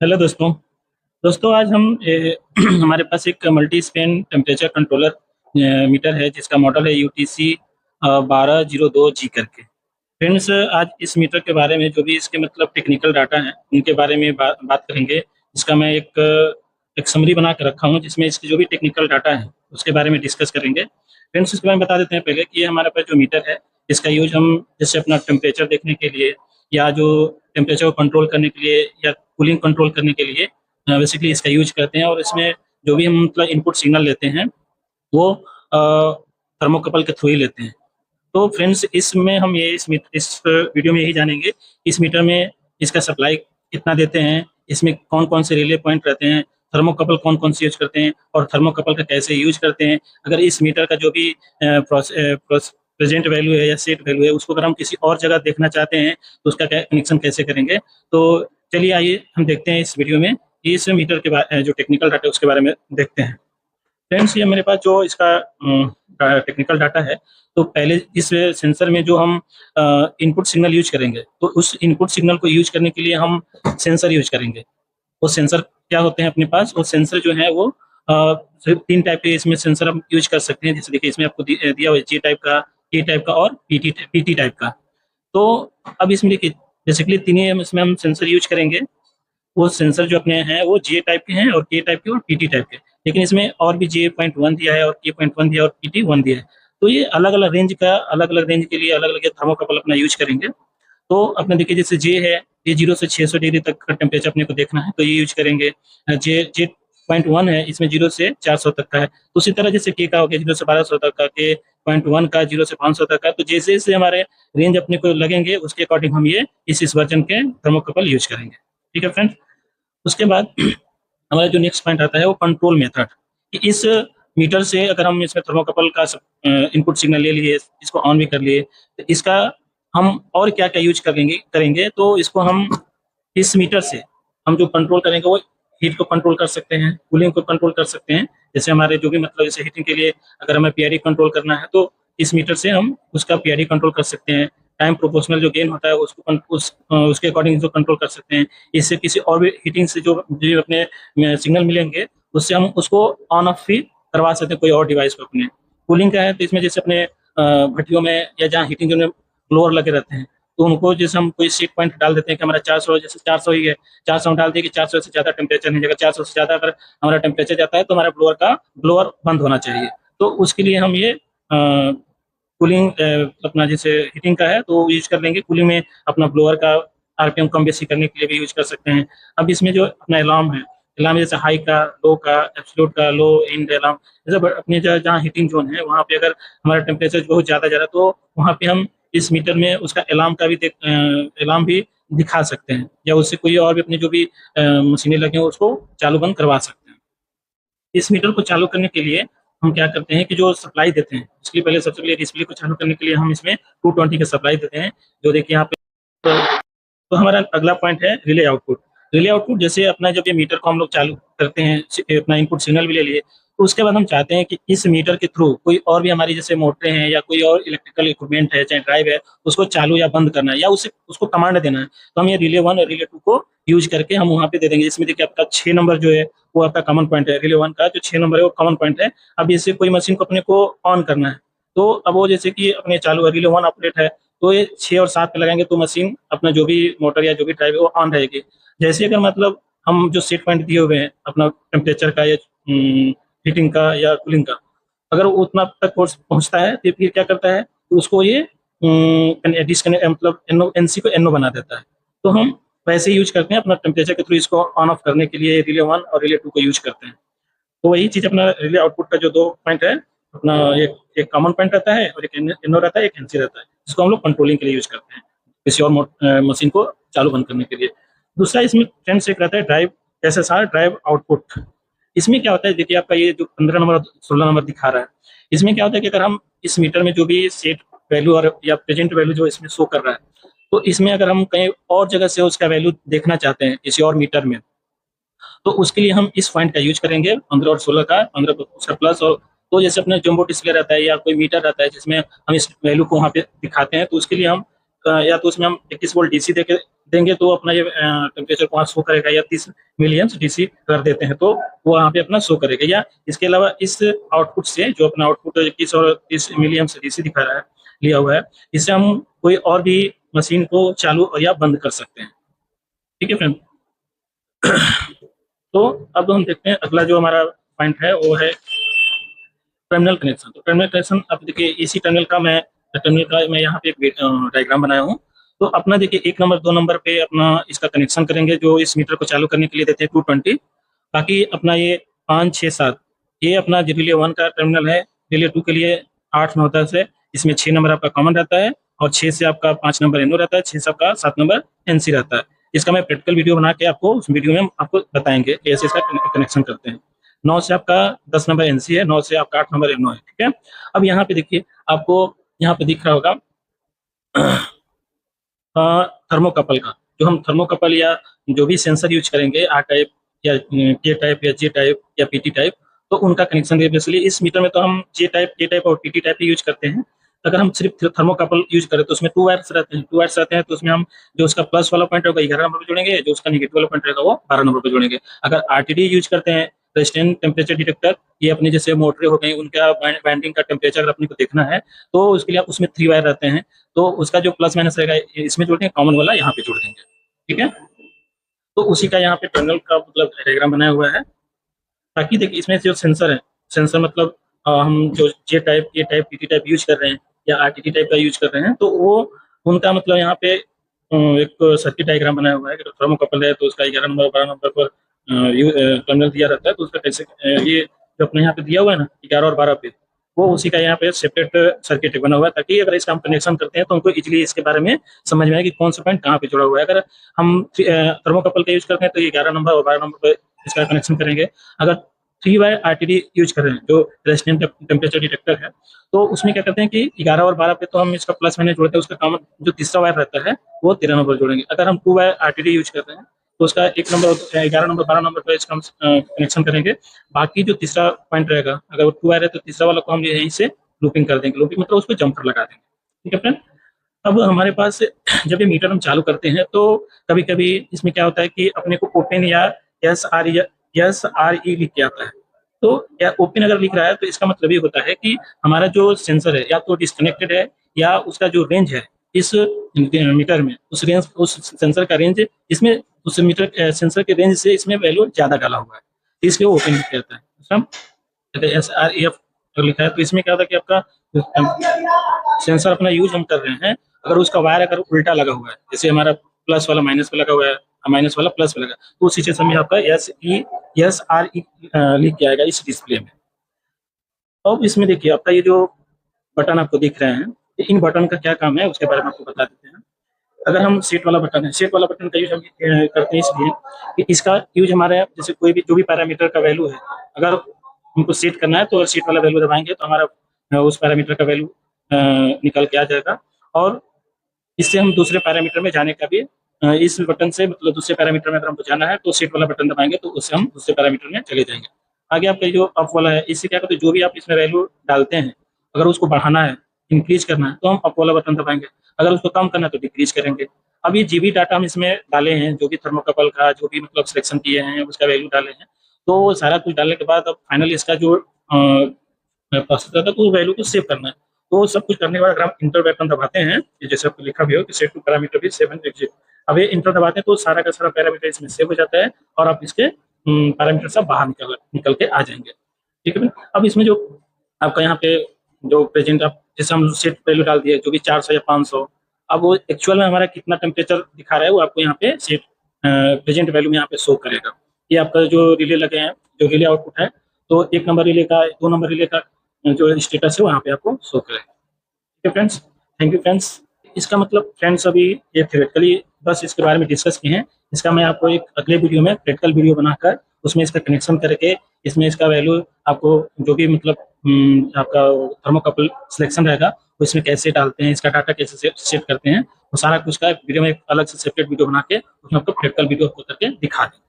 Hello दोस्तों। आज हम हमारे पास एक multi span temperature controller meter है जिसका मॉडल है UTC 1202G करके। फ्रेंड्स, आज इस मीटर के बारे में जो भी इसके मतलब टेक्निकल डाटा हैं उनके बारे में बात करेंगे। इसका मैं एक समरी बना कर रखा हूँ जिसमें इसके जो भी टेक्निकल डाटा है उसके बारे में डिस्कस करेंगे। फ्रेंड्स, इसके बारे में बता देते हैं पहले कि ये हमारे पास जो मीटर है इसका यूज हम जैसे अपना टेम्परेचर देखने के लिए या जो टेम्परेचर को कंट्रोल करने के लिए या कूलिंग कंट्रोल करने के लिए बेसिकली इसका यूज करते हैं। और इसमें जो भी हम मतलब इनपुट सिग्नल लेते हैं वो थर्मोकपल के थ्रू ही लेते हैं। तो फ्रेंड्स, इसमें हम ये इस वीडियो में यही जानेंगे इस मीटर में इसका सप्लाई कितना देते हैं, इसमें कौन कौन से रिले पॉइंट रहते हैं, थर्मोकपल कौन कौन से यूज करते हैं और थर्मोकपल का कैसे यूज करते हैं। अगर इस मीटर का जो भी प्रेजेंट वैल्यू है या सेट वैल्यू है उसको अगर हम किसी और जगह देखना चाहते हैं तो उसका कनेक्शन कैसे करेंगे। तो चलिए आइए हम देखते हैं इस वीडियो में इस मीटर के बारे जो टेक्निकल डाटा है उसके बारे में देखते हैं। फ्रेंड्स, ये मेरे पास जो इसका टेक्निकल डाटा है, तो पहले इस सेंसर में जो हम इनपुट सिग्नल यूज करेंगे तो उस इनपुट सिग्नल को यूज करने के लिए हम सेंसर यूज करेंगे। वो सेंसर क्या होते हैं अपने पास, वो सेंसर जो है वो सिर्फ 3 टाइप के इसमें सेंसर हम यूज कर सकते हैं। जैसे देखिए इसमें आपको दिया हुआ है G टाइप का, K टाइप का और PT टाइप का। तो अब इसमें देखिए बेसिकली तीन इसमें हम सेंसर यूज करेंगे। वो सेंसर जो अपने हैं वो J टाइप के हैं और K टाइप के और PT टाइप के, लेकिन इसमें और भी J.1 दिया है और K.1 दिया है और PT1 दिया है। तो ये अलग अलग रेंज के लिए अलग अलग थर्मोकपल अपना यूज करेंगे। तो अपने देखिए जैसे J है, ये 0 से 600 डिग्री तक का टेम्परेचर अपने को देखना है तो ये यूज करेंगे। J.1 है, इसमें 0 से 400 तक का है। तो उसी तरह जैसे K का हो गया 0 से 1200 तक का, K.1 का 0 से 500 तक का। तो जैसे जैसे हमारे रेंज अपने को लगेंगे उसके अकॉर्डिंग हम ये इस वर्जन के थर्मोकपल यूज करेंगे। ठीक है फ्रेंड्स। उसके बाद हमारा जो नेक्स्ट पॉइंट आता है वो कंट्रोल मेथड, कि इस मीटर से अगर हम इसमें थर्मोकपल का इनपुट सिग्नल ले लिए, इसको ऑन भी कर लिए, तो इसका हम और क्या क्या यूज करेंगे। तो इसको हम इस मीटर से हम जो कंट्रोल करेंगे वो हीट को कंट्रोल कर सकते हैं, कूलिंग को कंट्रोल कर सकते हैं। जैसे हमारे जो भी मतलब जैसे हीटिंग के लिए अगर हमें PID कंट्रोल करना है तो इस मीटर से हम उसका PID कंट्रोल कर सकते हैं। टाइम प्रोपोर्शनल जो गेन होता है उसको उसके अकॉर्डिंग जो कंट्रोल कर सकते हैं। इससे किसी और भी हीटिंग से जो अपने सिग्नल मिलेंगे उससे हम उसको ऑन ऑफ भी करवा सकते हैं कोई और डिवाइस को अपने। कूलिंग का है तो इसमें जैसे अपने भट्टियों में या जहाँ हीटिंग के ब्लोअर लगे रहते हैं तो उनको जैसे हम कोई सेट पॉइंट डाल देते हैं कि हमारा 400, जैसे 400 ही है, 400 डाल दिए कि 400 से ज़्यादा टेम्परेचर नहीं जाएगा। 400 से ज़्यादा अगर हमारा टेम्परेचर जाता है तो हमारा ब्लोअर बंद होना चाहिए। तो उसके लिए हम ये कूलिंग अपना जैसे हीटिंग का है तो यूज कर लेंगे। कूलिंग में अपना ब्लोअर का RPM कम बेसी करने के लिए भी यूज कर सकते हैं। अब इसमें जो अपना अलार्म है, अलार्म जैसे हाई का, लो का, एब्सोल्यूट का, लो, एंड अलार्म, जैसे अपने जहाँ हीटिंग जोन है वहाँ पे अगर हमारा टेम्परेचर बहुत ज़्यादा जा रहा है तो वहाँ पे हम इस मीटर में उसका अलार्म भी दिखा सकते हैं, या उससे कोई और भी अपनी जो भी मशीनें लगे हैं उसको चालू बंद करवा सकते हैं। इस मीटर को चालू करने के लिए हम क्या करते हैं कि जो सप्लाई देते हैं उसके पहले सबसे पहले डिस्प्ले को चालू करने के लिए हम इसमें 220 का सप्लाई देते हैं। जो देखिए यहाँ पे तो हमारा अगला पॉइंट है रिले आउटपुट। रिले आउटपुट जैसे अपना जब ये मीटर को हम लोग चालू करते हैं, अपना इनपुट सिग्नल भी ले लिए, तो उसके बाद हम चाहते हैं कि इस मीटर के थ्रू कोई और भी हमारी जैसे मोटरें हैं या कोई और इलेक्ट्रिकल इक्विपमेंट है चाहे ड्राइव है उसको चालू या बंद करना है या उसको कमांड देना है। तो हम ये रिले 1 और रिले 2 को यूज करके हम वहाँ पे दे देंगे। जिसमें देखिए आपका 6 नंबर जो है वो आपका कॉमन पॉइंट है। रिले 1 का जो 6 नंबर है वो कॉमन पॉइंट है। अब इससे कोई मशीन को अपने को ऑन करना है तो अब वो जैसे कि अपने चालू है, रिले 1 ऑपरेट है तो ये 6 और 7 पे लगाएंगे तो मशीन अपना जो भी मोटर या जो भी ड्राइव है वो ऑन रहेगी। जैसे अगर मतलब हम जो सेट पॉइंट दिए हुए हैं अपना टेम्परेचर का या हीटिंग का या कूलिंग का, अगर वो उतना तक पहुंचता है तो फिर क्या करता है तो उसको ये डिस्कनेक्ट मतलब NC को NO बना देता है। तो हम वैसे यूज करते हैं अपना टेम्परेचर के थ्रू इसको ऑन ऑफ करने के लिए रिले 1 और रिले 2 को यूज करते हैं। तो वही चीज अपना रिले आउटपुट का जो 2 पॉइंट है अपना एक कॉमन पॉइंट रहता है और एक NO रहता है, एक NC रहता है, जिसको हम लोग कंट्रोलिंग के लिए यूज करते हैं किसी और मशीन को चालू बंद करने के लिए। दूसरा इसमें फ्रेंड्स एक रहता है ड्राइव SSR ड्राइव आउटपुट। इसमें क्या होता है देखिए आपका ये जो 15 नंबर 16 नंबर दिखा रहा है, इसमें क्या होता है कि अगर हम इस मीटर में जो भी सेट वैल्यू और या प्रेजेंट वैल्यू जो इसमें शो कर रहा है तो इसमें अगर हम कहीं और जगह से उसका वैल्यू देखना चाहते हैं किसी और मीटर में तो उसके लिए हम इस पॉइंट का यूज करेंगे 15 और 16 का, 15 उसका प्लस। और तो जैसे अपना जम्बो डिस्प्ले रहता है या कोई मीटर रहता है जिसमें हम इस वैल्यू को वहाँ पे दिखाते हैं तो उसके लिए हम या तो उसमें हम 21 वोल्ट डीसी देके देंगे तो अपना ये टेम्परेचर को शो करेगा, या 30 मिलियम्स डीसी कर देते हैं तो वो वहाँ पे अपना शो करेगा। या इसके अलावा इस आउटपुट से जो अपना आउटपुट 21 और 30 मिलियम्स डीसी दिखा रहा है, लिया हुआ है, इससे हम कोई और भी मशीन को चालू या बंद कर सकते हैं। ठीक है फ्रेंड। तो अब हम देखते हैं अगला जो हमारा पॉइंट है वो है टर्मिनल कनेक्शन। तो टर्मिनल कनेक्शन, अब देखिए इसी टर्मिनल का मैं यहाँ पे एक डायग्राम बनाया हूँ। तो अपना देखिए 1 नंबर 2 नंबर पे अपना इसका कनेक्शन करेंगे, जो इस मीटर को चालू करने के लिए देते हैं 220। बाकी अपना ये 5 6 7 ये अपना रिले 1 का टर्मिनल है। रिले 2 के लिए 8 9 10 है, इसमें 6 नंबर आपका कॉमन रहता है और 6 से आपका 5 नंबर एनओ रहता है, 6 से आपका 7 नंबर एनसी रहता है। इसका मैं प्रैक्टिकल वीडियो बना के आपको उस वीडियो में हम आपको बताएंगे कि ऐसे इसका कनेक्शन करते हैं। 9 से आपका 10 नंबर एनसी है, 9 से आपका 8 नंबर एनओ है। ठीक है। अब यहाँ पे देखिए आपको यहाँ पे दिख रहा होगा थर्मोकपल का। जो हम थर्मोकपल या जो भी सेंसर यूज करेंगे, आर टाइप या के टाइप या जे टाइप या पीटी टाइप, तो उनका कनेक्शन है। बेसिकली इस मीटर में तो हम जे टाइप, के टाइप और पीटी टाइप ही यूज करते हैं। अगर हम सिर्फ थर्मोकपल यूज करें तो उसमें 2 वायर्स रहते हैं। 2 वायर्स रहते हैं तो उसमें हम जो उसका प्लस वाला पॉइंट होगा 11 नंबर पे जोड़ेंगे, जो उसका नेगेटिव वाला पॉइंट रहेगा वो 12 नंबर पे जोड़ेंगे। अगर आरटीडी यूज करते हैं, रेजिस्टेंस टेम्परेचर डिटेक्टर, ये अपने जैसे मोटरें हो गई, उनका बैंडिंग का टेम्परेचर अगर अपने को देखना है तो उसके लिए उसमें 3 वायर रहते हैं। तो उसका जो प्लस माइनस रहेगा इसमें जोड़ देंगे, कॉमन वाला यहाँ पे जोड़ देंगे। ठीक है। तो उसी का यहाँ पे टर्मिनल का मतलब डायग्राम बनाया हुआ है, ताकि देखिए इसमें जो सेंसर है, सेंसर मतलब हम जो जे टाइप, ए टाइप, पीटी टाइप यूज कर रहे हैं या आरटीटी टाइप का यूज कर रहे हैं, तो वो उनका मतलब यहाँ पे एक सर्किट डायग्राम बनाया हुआ है कि थर्मोकपल है तो उसका 11 नंबर 12 नंबर पर टर्मिनल दिया रहता है। तो उसका कैसे ये जो अपने यहाँ पे दिया हुआ है ना 11 और 12 पे, वो उसी का यहाँ पे सेपरेट सर्किट बना हुआ है, ताकि अगर इसका हम कनेक्शन करते हैं तो हमको इजीली इसके बारे में समझ में आए कि कौन सा पॉइंट कहाँ पे जुड़ा हुआ है। अगर हम थर्मोकपल का यूज करते हैं तो ये 11 नंबर और 12 नंबर पे इसका कनेक्शन करेंगे। अगर 3 वायर आरटीडी यूज कर रहे हैं जो रेजिस्टेंस टेम्परेचर डिटेक्टर है, तो उसमें क्या करते हैं कि 11 और 12 पे तो हम इसका प्लस माइनस जोड़ते हैं, उसका कॉमन जो तीसरा वायर रहता है वो 13 नंबर जोड़ेंगे। अगर हम 2 वायर आरटीडी यूज करते हैं तो उसका 1 नंबर 11 नंबर 12 नंबर पर इसका हम कनेक्शन करेंगे। बाकी जो तीसरा पॉइंट रहेगा, अगर वो 2 वायर है तो तीसरा वाला को हम यहीं से लूपिंग कर देंगे। लूपिंग मतलब उसको जंपर लगा देंगे। ठीक है फ्रेंड। अब हमारे पास जब ये मीटर हम चालू करते हैं तो कभी कभी इसमें क्या होता है कि अपने को ओपन या SRE लिख के आता है। तो या ओपन अगर लिख रहा है तो इसका मतलब ये होता है कि हमारा जो सेंसर है या तो डिस्कनेक्टेड है, या उसका जो रेंज है इस मीटर में, उस रेंज, उस सेंसर का रेंज, इसमें उस मीटर सेंसर के रेंज से इसमें वैल्यू ज्यादा डाला हुआ है, इसलिए वो ओपन लिख के आता है। अगर SREF लिखा है तो इसमें क्या होता है कि आपका सेंसर अपना यूज हम कर रहे हैं, अगर उसका वायर अगर उल्टा लगा हुआ है, जैसे हमारा प्लस वाला माइनस पे लगा हुआ है, माइनस वाला प्लस पे लगा, तो उस सिचुएशन में आपका SRE लिख के आएगा इस डिस्प्ले में। अब इसमें देखिए आपका ये जो बटन आपको दिख रहे हैं, इन बटन का क्या काम है उसके बारे में आपको बता देते हैं। अगर हम सेट वाला बटन है, सेट वाला बटन का यूज हम करते हैं इसलिए कि इसका यूज हमारे जैसे कोई भी जो भी पैरामीटर का वैल्यू है, अगर हमको सेट करना है तो सेट वाला वैल्यू दबाएंगे तो हमारा उस पैरामीटर का वैल्यू निकल के आ जाएगा। और इससे हम दूसरे पैरामीटर में जाने का भी इस बटन से मतलब दूसरे पैरामीटर में अगर हमको जाना है तो सेट वाला बटन दबाएंगे तो उससे हम दूसरे पैरामीटर में चले जाएंगे। आगे आपका जो अप वाला है, इससे क्या करते हैं जो भी आप इसमें वैल्यू डालते हैं, अगर उसको बढ़ाना है, इंक्रीज करना है तो हम अप वाला बटन दबाएंगे, अगर उसको कम करना है तो डिक्रीज करेंगे। अब ये जीबी डाटा हम इसमें डाले हैं, जो भी थर्मोकपल का जो भी मतलब सिलेक्शन किए हैं उसका वैल्यू डाले हैं, तो सारा कुछ डालने के बाद अब फाइनली इसका जो प्रोसेस रहता है तो वैल्यू को सेव करना है। तो सब कुछ करने के बाद अगर हम इंटर बटन दबाते हैं, जैसे आपको लिखा भी हो कि सेट टू पैरामीटर भी 7 एग्जिट, अब ये इंटर दबाते हैं तो सारा का सारा पैरामीटर इसमें सेव हो जाता है और आप इसके पैरामीटर से बाहर निकल के आ जाएंगे। ठीक है। अब इसमें जो आपका यहाँ पे जो प्रेजेंट आप जैसे हम सेट वैल्यू डाल दिए जो भी 400 या 500, अब वो एक्चुअल में हमारा कितना टेम्परेचर दिखा रहा है वो आपको यहाँ पे सेट प्रेजेंट वैल्यू में यहाँ पे शो करेगा। ये आपका जो रिले लगे हैं, जो रिले आउटपुट है, तो 1 नंबर रिले का 2 नंबर रिले का जो स्टेटस है वहाँ पे आपको शो करेगा। ठीक है फ्रेंड्स, थैंक यू फ्रेंड्स। इसका मतलब फ्रेंड्स अभी ये थियोरेटिकली बस इसके बारे में डिस्कस किए हैं, इसका मैं आपको एक अगले वीडियो में प्रैक्टिकल वीडियो बनाकर उसमें इसका कनेक्शन करके इसमें इसका वैल्यू आपको जो भी मतलब आपका थर्मोकपल सिलेक्शन रहेगा वो इसमें कैसे डालते हैं, इसका डाटा कैसे सेट करते हैं, वो सारा कुछ का वीडियो में एक अलग से सेपरेट वीडियो बना के उसमें आपको प्रैक्टिकल वीडियो करके दिखा देंगे।